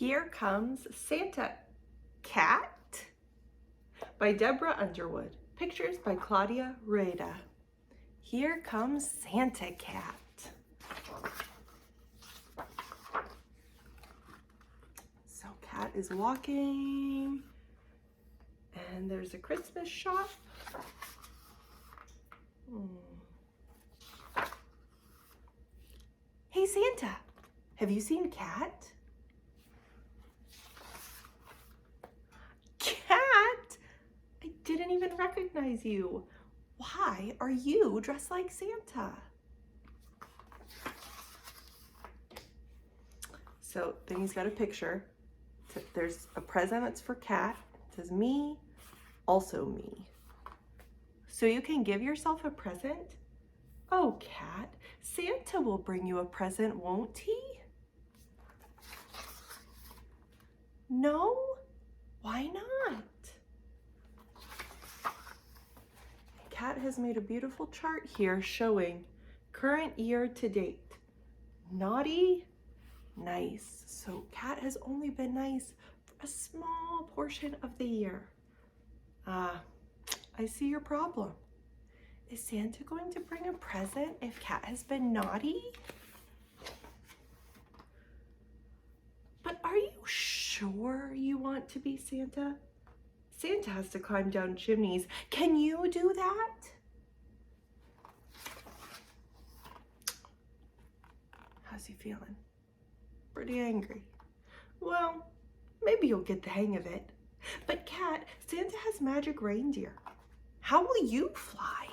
Here Comes Santa Cat by Deborah Underwood. Pictures by Claudia Rueda. Here comes Santa Cat. So Cat is walking and there's a Christmas shop. Hey Santa, have you seen Cat? Cat? I didn't even recognize you. Why are you dressed like Santa? So then he's got a picture. There's a present that's for Cat. It says me, also me. So you can give yourself a present? Oh, Cat, Santa will bring you a present, won't he? No? Why not? Cat has made a beautiful chart here showing current year to date. Naughty, nice. So Cat has only been nice for a small portion of the year. I see your problem. Is Santa going to bring a present if Cat has been naughty? But are you sure you want to be Santa? Santa has to climb down chimneys. Can you do that? How's he feeling? Pretty angry. Well, maybe you'll get the hang of it. But Cat, Santa has magic reindeer. How will you fly?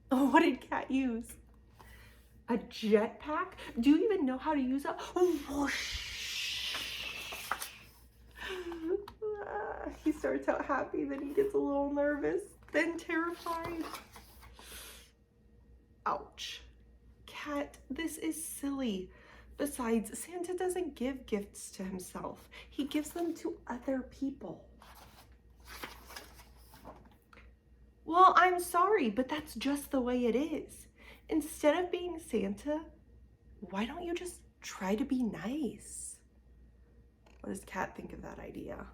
Oh, what did Cat use? A jetpack? Do you even know how to use a whoosh? He starts out happy, then he gets a little nervous, then terrified. Ouch. Cat, this is silly. Besides, Santa doesn't give gifts to himself. He gives them to other people. Well, I'm sorry, but that's just the way it is. Instead of being Santa, why don't you just try to be nice? What does Cat think of that idea?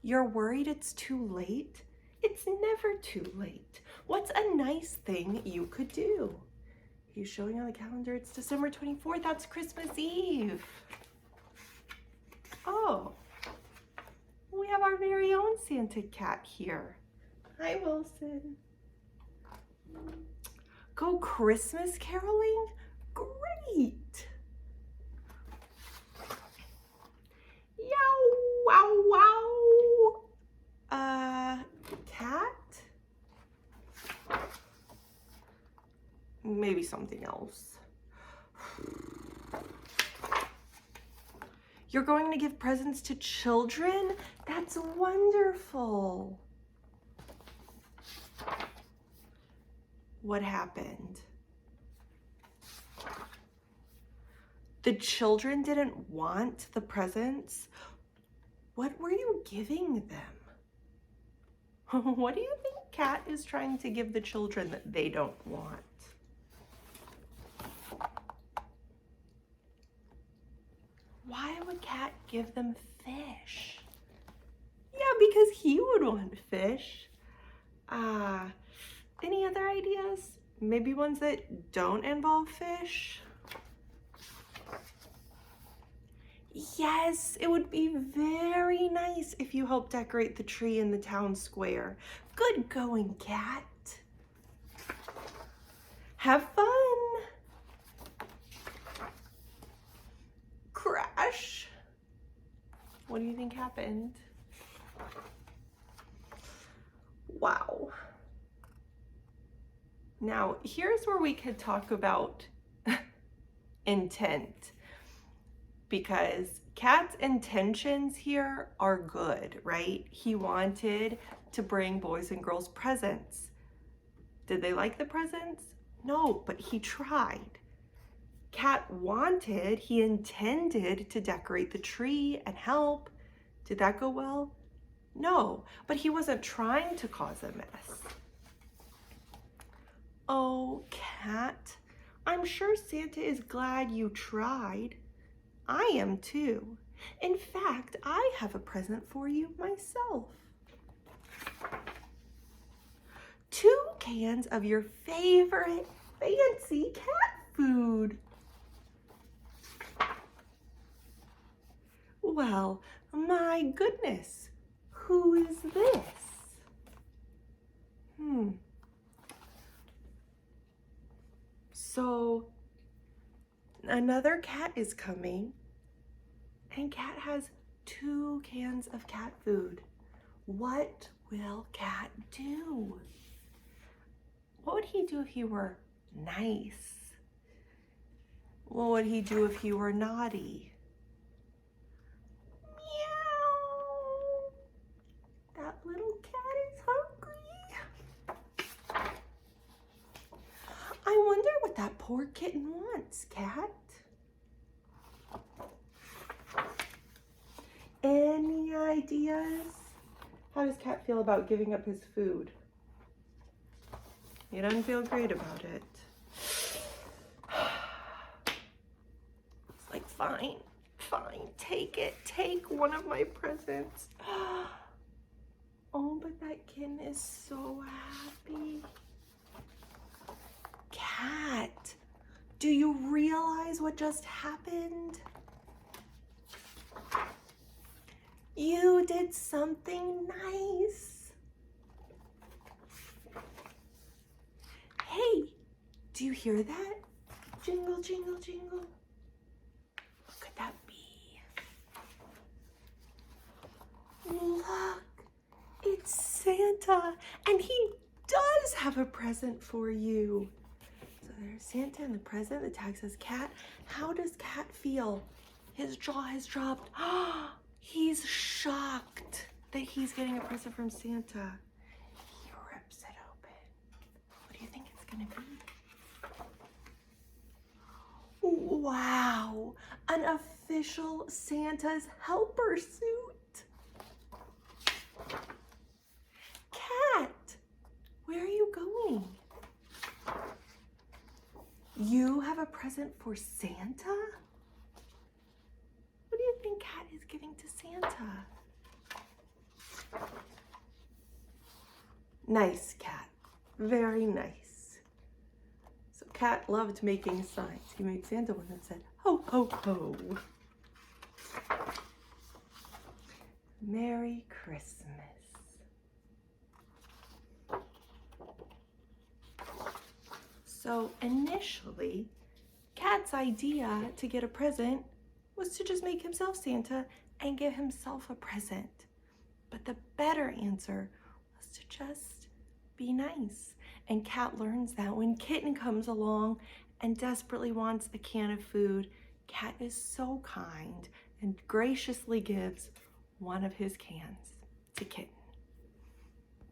You're worried it's too late? It's never too late. What's a nice thing you could do? He's showing on the calendar, it's December 24th, that's Christmas Eve. Oh, we have our very own Santa Cat here. Hi, Wilson. Go Christmas caroling? Great. Yow, wow, wow. Cat? Maybe something else. You're going to give presents to children? That's wonderful. What happened? The children didn't want the presents? What were you giving them? What do you think Cat is trying to give the children that they don't want? Why would Cat give them fish? Yeah, because he would want fish. Any other ideas? Maybe ones that don't involve fish? Yes, it would be very nice if you helped decorate the tree in the town square. Good going, Cat. Have fun. Crash. What do you think happened? Wow. Now, here's where we could talk about intent, because Cat's intentions here are good, right? He wanted to bring boys and girls presents. Did they like the presents? No, but he tried. Cat wanted, he intended to decorate the tree and help. Did that go well? No, but he wasn't trying to cause a mess. Oh, Cat, I'm sure Santa is glad you tried. I am too. In fact, I have a present for you myself. 2 cans of your favorite fancy cat food. Well, my goodness, who is this? So, another cat is coming, and Cat has 2 cans of cat food. What will Cat do? What would he do if he were nice? What would he do if he were naughty? Meow. That little cat is hungry. I wonder what that poor kitten wants, Cat. Any ideas? How does Cat feel about giving up his food? He doesn't feel great about it. It's like, fine, take it. Take one of my presents. Oh, but that kitten is so happy. Cat, do you realize what just happened? You did something nice. Hey, do you hear that? Jingle, jingle, jingle. What could that be? Look, it's Santa, and he does have a present for you. So there's Santa and the present. The tag says Cat. How does Cat feel? His jaw has dropped. He's shocked that he's getting a present from Santa. He rips it open. What do you think it's gonna be? Wow, an official Santa's helper suit. Cat, where are you going? You have a present for Santa? What do you think Cat is giving to Santa? Nice, Cat. Very nice. So Cat loved making signs. He made Santa one that said, ho, ho, ho. Merry Christmas. So initially, Cat's idea to get a present was to just make himself Santa and give himself a present. But the better answer was to just be nice. And Cat learns that when Kitten comes along and desperately wants a can of food, Cat is so kind and graciously gives one of his cans to Kitten.